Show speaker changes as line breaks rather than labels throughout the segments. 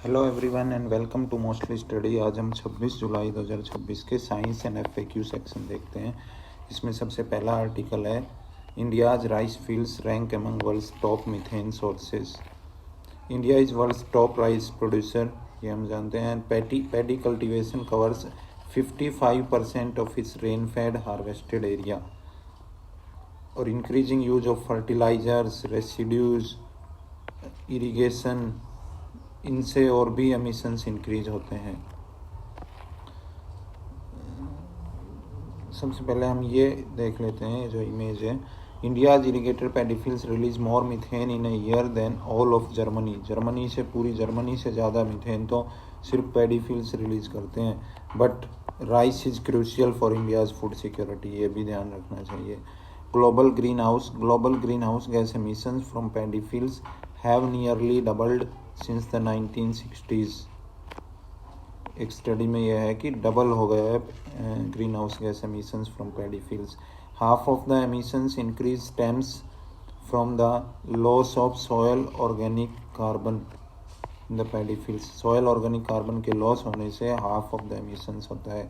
Hello everyone and welcome to mostly study. आज हम 26 जुलाई 2026 के साइंस एंड एफएक्यू सेक्शन देखते हैं। इसमें सबसे पहला आर्टिकल है India's rice fields rank among world's top methane sources. India is world's top rice producer, ये हम जानते हैं। Paddy cultivation covers 55% of its rain fed harvested area. और increasing use of fertilizers, residues, irrigation, इनसे और भी emissions increase होते हैं। सबसे पहले हम ये देख लेते हैं, जो इमेज है, India's irrigated paddy fields release more methane in a year than all of Germany. पूरी जर्मनी से ज़्यादा मीथेन तो सिर्फ पैडी फील्ड्स रिलीज करते हैं। But rice is crucial for India's food security, ये भी ध्यान रखना चाहिए। Global green house gas emissions from paddy fields have nearly doubled since the 1960s। एक स्टडी में यह है कि डबल हो गया है green house gas emissions from paddy fields. Half of the emissions increase stems from the loss of soil organic carbon in the paddy fields. Soil organic carbon के loss होने से हाफ ऑफ द एमिशंस होता है।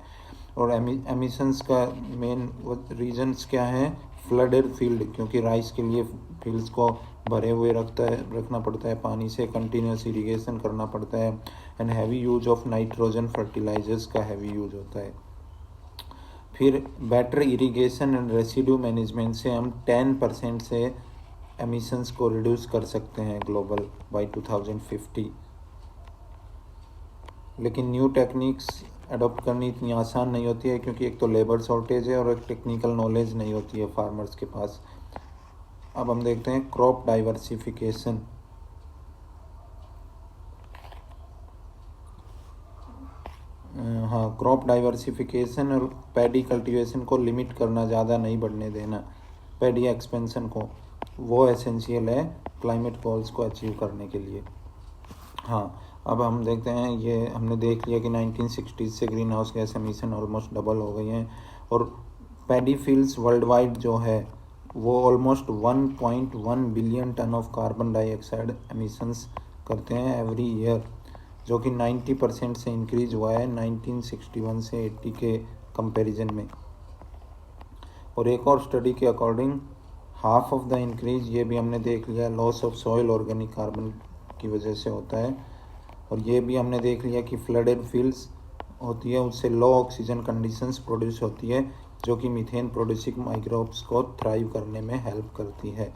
और emissions का main regions क्या है? Flooded field, क्योंकि राइस के लिए फील्ड्स को भरे हुए रखना पड़ता है पानी से, कंटिन्यूस इरिगेशन करना पड़ता है। And heavy use of nitrogen fertilisers का हैवी यूज होता है। फिर better irrigation and residue management से हम 10% से एमिशंस को रिड्यूस कर सकते हैं ग्लोबल बाय 2050। लेकिन न्यू टेक्निक्स अडॉप्ट करनी इतनी आसान नहीं होती है, क्योंकि एक तो लेबर शॉर्टेज है और एक टेक्निकल नॉलेज नहीं होती है फार्मर्स के पास। अब हम देखते हैं क्रॉप डाइवर्सिफिकेशन। हाँ, क्रॉप डाइवर्सिफिकेशन और पैडी कल्टीवेशन को लिमिट करना, ज़्यादा नहीं बढ़ने देना पैडी एक्सपेंशन को, वो एसेंशियल है क्लाइमेट गोल्स को अचीव करने के लिए। हाँ, अब हम देखते हैं, ये हमने देख लिया कि 1960s से green house gas emission almost double हो गई हैं। और पैडी फील्ड्स वर्ल्ड वाइड जो है वो almost 1.1 billion ton of carbon dioxide emissions करते हैं एवरी ईयर, जो कि 90% से इंक्रीज हुआ है 1961 से 80 के कंपैरिजन में। और एक और स्टडी के according half of the increase, ये भी हमने देख लिया, loss of soil organic carbon की वजह से होता है। और ये भी हमने देख लिया कि फ्लडेड फील्ड्स होती है, उससे लो ऑक्सीजन कंडीशंस प्रोड्यूस होती है, जो कि मीथेन प्रोड्यूसिंग माइक्रोब्स को थ्राइव करने में हेल्प करती है।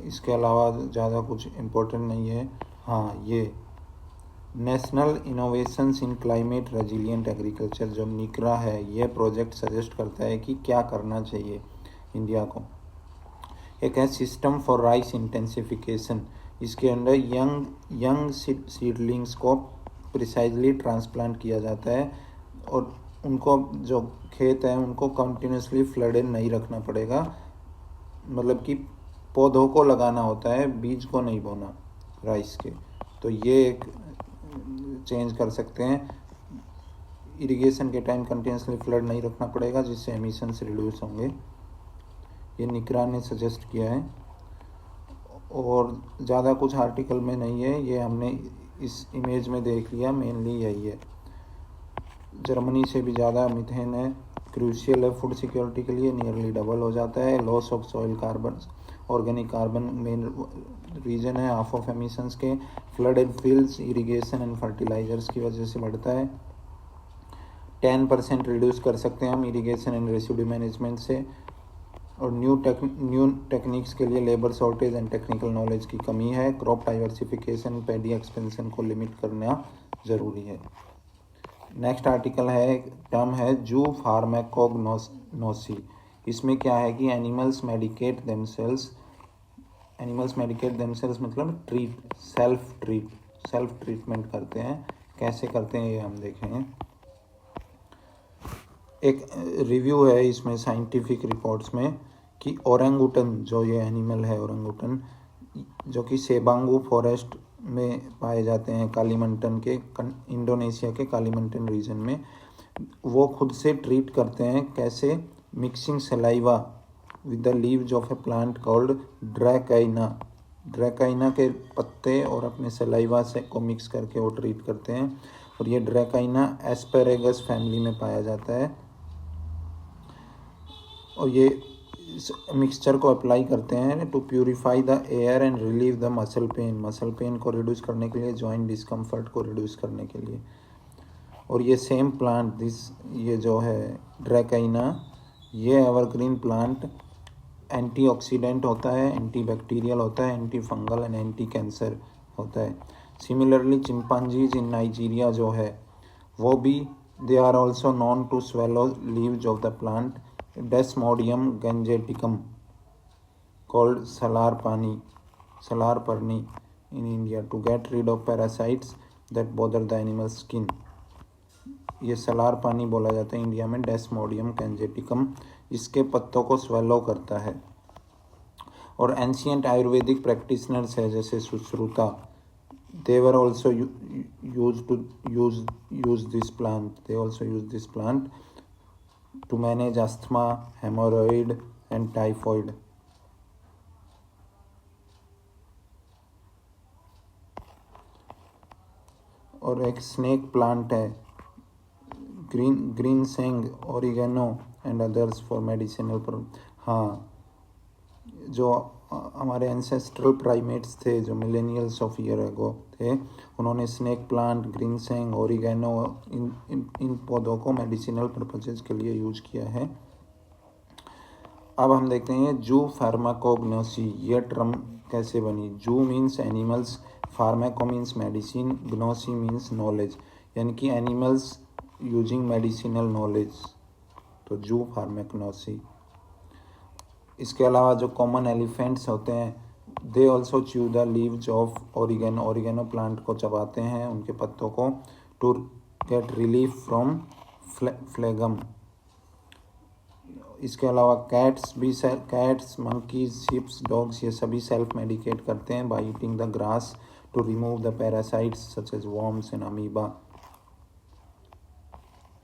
इसके अलावा ज़्यादा कुछ इम्पोर्टेंट नहीं है। हाँ, ये नेशनल इनोवेशंस इन क्लाइमेट रेजिलिएंट एग्रीकल्चर जो निकरा है, ये प्रोजेक्ट सजेस्ट करता है कि क्या करना चाहिए इंडिया को। एक है सिस्टम फॉर राइस इंटेंसिफिकेशन। इसके अंदर यंग सीडलिंग्स को प्रिसाइजली ट्रांसप्लांट किया जाता है, और उनको जो खेत है उनको कंटिन्यूसली फ्लडेड नहीं रखना पड़ेगा, मतलब कि पौधों को लगाना होता है, बीज को नहीं बोना राइस के। तो ये एक चेंज कर सकते हैं। इरिगेशन के टाइम कंटिन्यूसली फ्लड नहीं रखना पड़ेगा, जिससे एमिशंस रिड्यूस होंगे। ये निकरा ने सजेस्ट किया है, और ज़्यादा कुछ आर्टिकल में नहीं है, ये हमने इस इमेज में देख लिया, मेनली यही है। जर्मनी से भी ज़्यादा मीथेन है, क्रूशियल है फूड सिक्योरिटी के लिए, नियरली डबल हो जाता है। Loss of soil carbon, organic carbon main reason है हाफ ऑफ एमिशंस के। Flooded fields, irrigation and fertilisers की वजह से बढ़ता है। 10% रिड्यूस कर सकते हैं हम इरिगेशन एंड रेसिड्यू मैनेजमेंट से। और न्यू टेक्निक्स के लिए labour shortage and technical knowledge की कमी है। क्रॉप डाइवर्सिफिकेशन, पैडी एक्सपेंशन को लिमिट करना ज़रूरी है। नेक्स्ट आर्टिकल है, टर्म है जू फार्माकोग्नोसी। इसमें क्या है कि एनिमल्स मेडिकेट देमसेल्स मतलब सेल्फ ट्रीटमेंट करते हैं। कैसे करते हैं ये हम देखेंगे। एक रिव्यू है इसमें साइंटिफिक रिपोर्ट्स में कि ओरंगुटन, जो ये एनिमल है ओरंगुटन, जो कि सेबांगू फॉरेस्ट में पाए जाते हैं कालीमंटन के, इंडोनेशिया के कालीमंटन रीजन में, वो खुद से ट्रीट करते हैं। कैसे? Mixing saliva with the leaves of a plant called Dracaena ड्रैकाइना के पत्ते और अपने सलाइवा से को मिक्स करके वो ट्रीट करते हैं। और ये ड्रैकाइना एस्पेरेगस फैमिली में पाया जाता है। और ये इस मिक्सचर को अप्लाई करते हैं to purify the air and relieve the muscle pain को रिड्यूस करने के लिए, जॉइंट डिस्कम्फर्ट को रिड्यूस करने के लिए। और ये सेम प्लांट ये जो है ड्रैकाइना, ये एवरग्रीन प्लांट एंटीऑक्सीडेंट होता है, एंटीबैक्टीरियल होता है, anti fungal and anti cancer होता है। सिमिलरली चिंपांजीज इन नाइजीरिया जो है वो भी they are also known to swallow leaves of the plant Desmodium gangeticum called salparni in India to get rid of parasites that bother the animal skin. ये सलारपानी बोला जाता है इंडिया में, डेस्मोडियम कैंजेटिकम, इसके पत्तों को स्वेलो करता है। और एंशियंट आयुर्वेदिक प्रैक्टिशनर्स है जैसे Sushruta, they were also used to use this plant. They also use this plant to manage asthma, hemorrhoid and typhoid. और एक स्नेक प्लांट है ग्रीन सेंग, oregano and others for medicinal पर। हाँ, जो हमारे एंसेस्ट्रल प्राइमेट्स थे जो मिलेनियल्स ऑफ ईयर अगो थे, उन्होंने स्नेक प्लांट, ग्रीन सेंग, ओरिगेनो इन पौधों को मेडिसिनल पर्पसेस के लिए यूज किया है। अब हम देखते हैं जू फार्माकोग्नोसी, ये टर्म कैसे बनी। Zoo means animals, pharmaco means medicine, gnosy means knowledge, यानी कि एनिमल्स यूजिंग मेडिसिनल नॉलेज, तो जू फार्माकोग्नोसी। इसके अलावा जो कॉमन एलिफेंट्स होते हैं they also chew the leaves of oregano plant को चबाते हैं, उनके पत्तों को, टू गेट रिलीफ फ्रॉम फ्लेगम। इसके अलावा कैट्स, मंकीज, शिप्स, डॉग्स, ये सभी सेल्फ मेडिकेट करते हैं by eating the grass to remove the parasites such as worms and amoeba.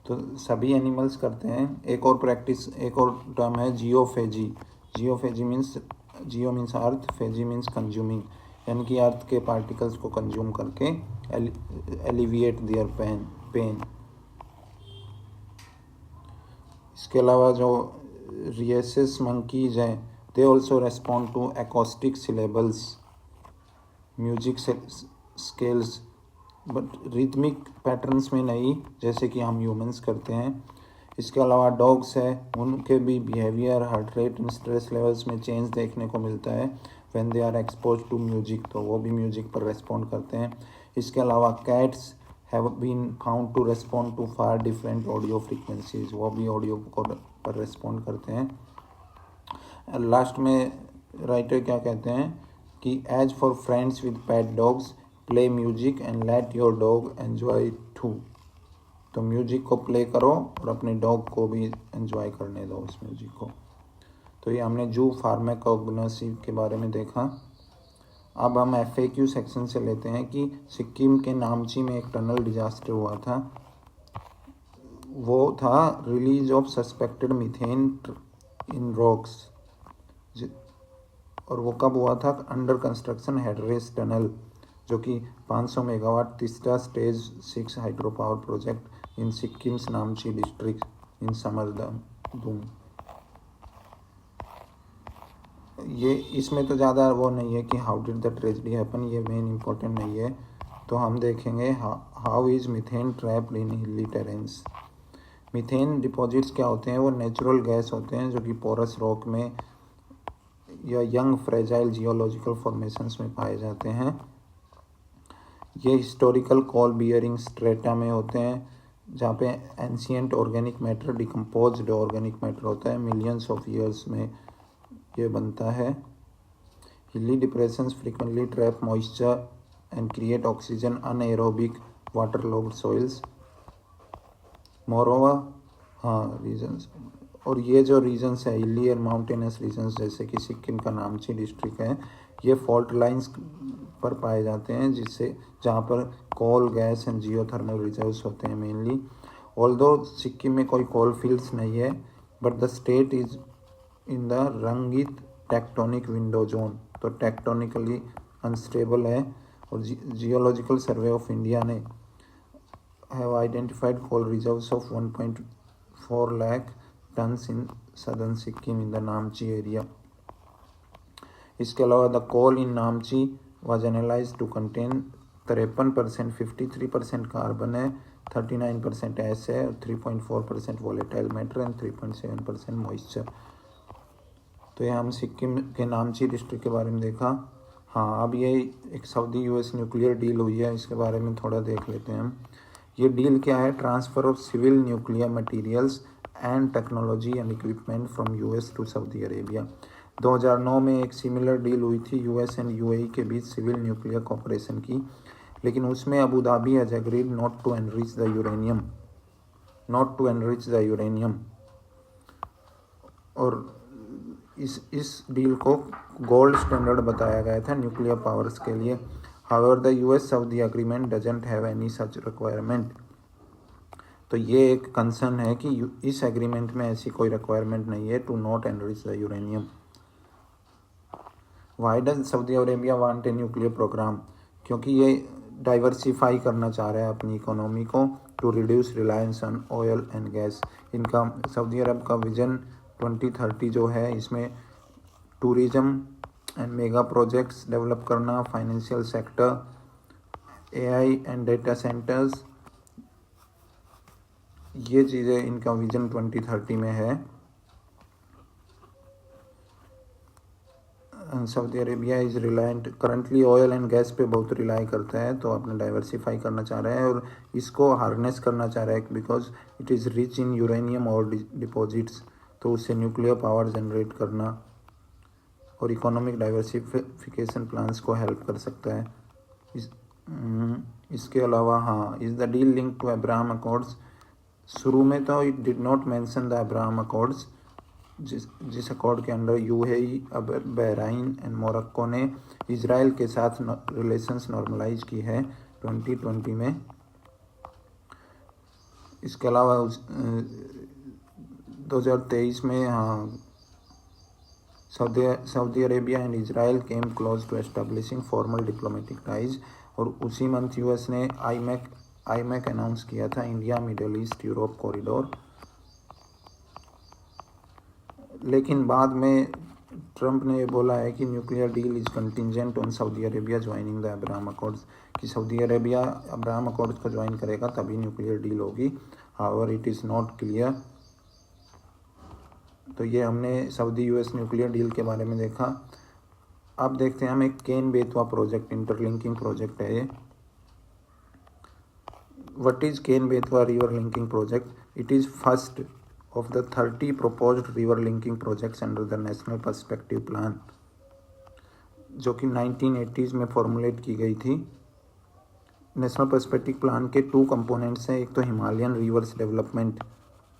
तो सभी एनिमल्स करते हैं। एक और टर्म है geophagy. Geophagy means, geo means earth, phagy means consuming, यानी कि अर्थ के पार्टिकल्स को कंज्यूम करके एलिविएट देयर पेन। इसके अलावा जो रियसिस मंकीज हैं they also respond to acoustic syllables, music scales, but rhythmic patterns में नहीं जैसे कि हम ह्यूमंस करते हैं। इसके अलावा डॉग्स है, उनके भी behaviour, heart rate and stress levels में चेंज देखने को मिलता है when they are expose to music, तो वो भी म्यूजिक पर रेस्पॉन्ड करते हैं। इसके अलावा cats have been found to respond to far different audio frequencies, वो भी ऑडियो पर रेस्पॉन्ड करते हैं। लास्ट में राइटर क्या कहते हैं कि as for friends with pet dogs play music and let your dog enjoy it too. तो म्यूजिक को प्ले करो और अपने डॉग को भी एंजॉय करने दो उस म्यूजिक को। तो ये हमने जू फार्माकोग्नोसी के बारे में देखा। अब हम FAQ सेक्शन से लेते हैं कि सिक्किम के नामची में एक टनल डिजास्टर हुआ था, वो था release of suspected methane in rocks, और वो कब हुआ था, अंडर कंस्ट्रक्शन हेडरेस टनल, जो कि 500 मेगावाट तीसरा stage 6 hydro power project in Sikkim's Namchi district in समरदम। ये इसमें तो ज़्यादा वो नहीं है कि how did the tragedy happen, ये मेन इम्पोर्टेंट नहीं है। तो हम देखेंगे how is methane trapped in hilly terrains. Methane deposits क्या होते हैं, वो नेचुरल गैस होते हैं जो कि पोरस रॉक में या यंग फ्रेजाइल जियोलॉजिकल फॉर्मेशंस में पाए जाते हैं। ये हिस्टोरिकल कॉल बियरिंग स्ट्रेटा में होते हैं जहाँ पे ancient organic matter decomposed organic matter होता है, मिलियंस ऑफ ईयर्स में ये बनता है। Hilly depressions frequently trap moisture and create oxygen anaerobic water logged soils. Moreover regions, और ये जो रीजन्स है हिली और माउंटेनस रीजन्स जैसे कि सिक्किम का नामची डिस्ट्रिक्ट है, ये फॉल्ट लाइंस पर पाए जाते हैं जिससे जहाँ पर कोल, गैस एंड जियोथर्मल रिजर्व्स होते हैं मेनली। ऑल्दो सिक्किम में कोई कोल फील्ड्स नहीं है, but the state is in the Rangit tectonic window zone. तो टेक्टोनिकली अनस्टेबल है। और जियोलॉजिकल सर्वे ऑफ इंडिया ने have identified coal reserves of 1.4 lakh tons in southern Sikkim in the Namchi area. इसके अलावा the coal in Namchi was analyse to contain 53%, 53% carbon है, 39% S है, 3.4% volatile matter and 3.7% moisture. तो ये हम सिक्किम के नामची डिस्ट्रिक्ट के बारे में देखा। हाँ, अब ये एक सऊदी यूएस न्यूक्लियर डील हुई है, इसके बारे में थोड़ा देख लेते हैं हम। ये डील क्या है? Transfer of civil nuclear materials and technology and equipment from US to Saudi Arabia. 2009 में एक सिमिलर डील हुई थी यूएस एंड यूएई के बीच सिविल न्यूक्लियर कॉपरेशन की, लेकिन उसमें Abu Dhabi has agreed not to enrich the uranium. और इस डील को गोल्ड स्टैंडर्ड बताया गया था न्यूक्लियर पावर्स के लिए। However the US Saudi agreement doesn't have any such requirement. तो ये एक कंसर्न है कि इस एग्रीमेंट में ऐसी कोई रिक्वायरमेंट नहीं है to not enrich the uranium. Why does Saudi Arabia want a nuclear program? क्योंकि ये डाइवर्सिफाई करना चाह रहा है अपनी इकोनॉमी को, to reduce reliance on oil and gas. इनका सऊदी अरब का विजन 2030 जो है, इसमें tourism and mega projects develop करना, financial sector, AI and data centers, ये चीज़ें इनका विजन 2030 में है। Saudi Arabia is reliant currently oil and gas पे बहुत रिलाई करता है, तो अपना डाइवर्सिफाई करना चाह रहा है और इसको हार्नेस करना चाह रहा है because it is rich in uranium और डिपॉजिट्स। तो उससे न्यूक्लियर पावर जनरेट करना और इकोनॉमिक डाइवर्सिफिकेशन प्लान्स को हेल्प कर सकता है। इसके अलावा हाँ, is the deal link to Abraham Accords? शुरू में तो it did not mention the Abraham Accords, जिस अकॉर्ड के under UAE, Bahrain and Morocco ने इजराइल के साथ रिलेशंस नॉर्मलाइज की है 2020 में। इसके अलावा 2023 में हाँ, Saudi Arabia and Israel came close to establishing formal diplomatic ties. और उसी मंथ यूएस ने आईमैक अनाउंस किया था, India Middle East Europe corridor. लेकिन बाद में ट्रंप ने बोला है कि nuclear deal is contingent on Saudi Arabia joining the Abraham Accords, कि सऊदी अरेबिया अब्राहम अकॉर्ड्स को ज्वाइन करेगा तभी न्यूक्लियर डील होगी। However it is not clear. तो ये हमने सऊदी यूएस न्यूक्लियर डील के बारे में देखा। अब देखते हैं हम एक Ken Betwa project, interlinking project है ये। What is Ken Betwa river linking project? It is first of the 30 proposed river linking projects under the National Perspective Plan, जो कि 1980s में फॉर्मुलेट की गई थी। नेशनल पर्सपेक्टिव प्लान के 2 कंपोनेंट्स हैं, एक तो हिमालयन रिवर्स डेवलपमेंट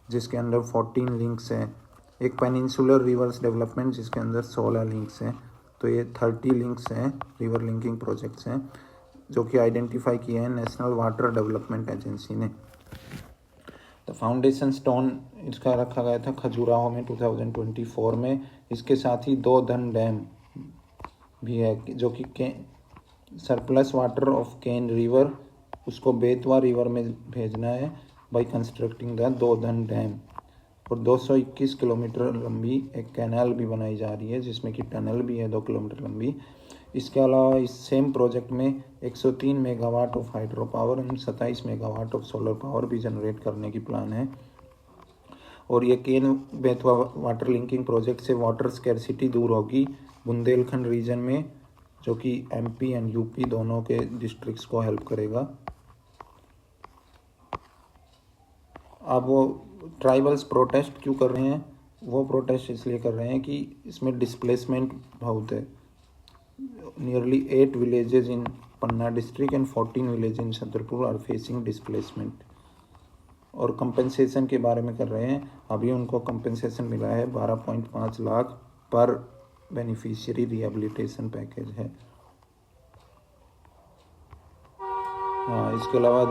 जिसके अंदर 14 लिंक्स हैं, एक पेनिनसुलर रिवर्स डेवलपमेंट जिसके अंदर 16 लिंक्स हैं। तो ये 30 लिंक्स हैं, रिवर लिंकिंग प्रोजेक्ट्स हैं, जो कि आइडेंटिफाई किए हैं नेशनल वाटर डेवलपमेंट एजेंसी ने। तो फाउंडेशन स्टोन इसका रखा गया था खजुराहो में 2024 में। इसके साथ ही 2 धन डैम भी है, जो कि surplus water of Ken river उसको बेतवा रिवर में भेजना है बाय कंस्ट्रक्टिंग द 2 धन डैम। और 221 किलोमीटर लंबी एक कैनाल भी बनाई जा रही है, जिसमें कि टनल भी है 2 किलोमीटर लंबी। इसके अलावा इस सेम प्रोजेक्ट में 103 मेगावाट ऑफ हाइड्रो पावर और 27 मेगावाट ऑफ सोलर पावर भी जनरेट करने की प्लान है। और ये Ken Betwa water linking project से वाटर स्कैरसिटी दूर होगी बुंदेलखंड रीजन में, जो कि एमपी एंड यूपी दोनों के डिस्ट्रिक्ट्स को हेल्प करेगा। अब वो ट्राइबल्स प्रोटेस्ट क्यों कर रहे हैं? वो प्रोटेस्ट इसलिए कर रहे हैं कि इसमें डिस्प्लेसमेंट बहुत है। Nearly 8 villages in Panna district and 14 villages in Chhatarpur are facing displacement। और कंपनसेशन के बारे में कर रहे हैं। अभी उनको कंपनसेशन मिला है 12.5 लाख पर बेनिफिशियरी रिहेबिलिटेशन पैकेज है। हाँ, इसके अलावा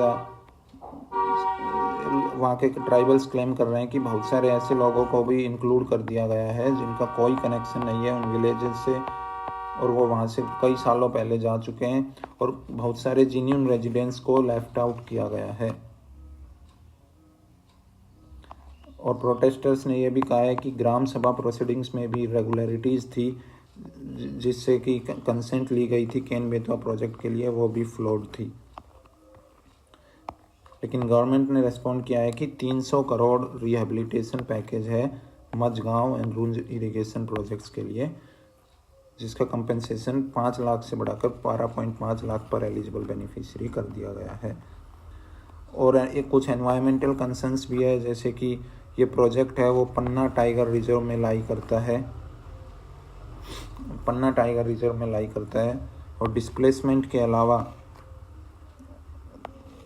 वहाँ के ट्राइबल्स क्लेम कर रहे हैं कि बहुत सारे ऐसे लोगों को भी इंक्लूड कर दिया गया है जिनका कोई कनेक्शन नहीं है उन विलेजेस से, और वो वहाँ से कई सालों पहले जा चुके हैं और बहुत सारे जेन्युइन रेजिडेंट्स को लेफ्ट आउट किया गया है। और प्रोटेस्टर्स ने यह भी कहा है कि ग्राम सभा प्रोसीडिंग्स में भी इरेगुलरिटीज़ थी जिससे कि कंसेंट ली गई थी केन बेतवा प्रोजेक्ट के लिए, वो भी फ्लॉड थी। लेकिन गवर्नमेंट ने रेस्पॉन्ड किया है कि 300 करोड़ रिहेबिलिटेशन पैकेज है मझगांव एंड रूंज इरिगेशन प्रोजेक्ट्स के लिए, जिसका कंपेंसेशन 5 लाख से बढ़ाकर 12.5 लाख पर एलिजिबल बेनिफिशियरी कर दिया गया है। और एक कुछ एनवायरमेंटल कंसर्न्स भी है, जैसे कि ये प्रोजेक्ट है वो पन्ना टाइगर रिजर्व में लाई करता है, और डिस्प्लेसमेंट के अलावा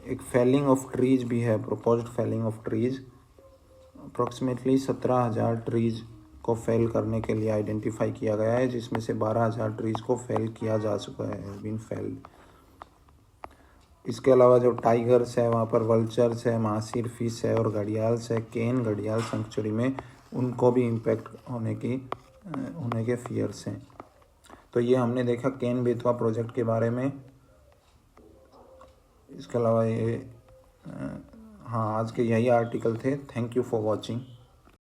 एक फेलिंग ऑफ ट्रीज भी है, proposed felling of trees. Approximately 17,000 trees को फेल करने के लिए आइडेंटिफाई किया गया है, जिसमें से 12,000 ट्रीज को फेल किया जा चुका है, बीन फेल्ड। इसके अलावा जो टाइगर्स है वहाँ पर वल्चर्स है, मासिर फिश है और घड़ियाल्स है, केन घड़ियाल सेंचुरी में, उनको भी इम्पेक्ट होने के फियर्स हैं। तो ये हमने देखा केन बेतवा प्रोजेक्ट के बारे में। इसके अलावा ये हाँ, आज के यही आर्टिकल थे। Thank you for watching.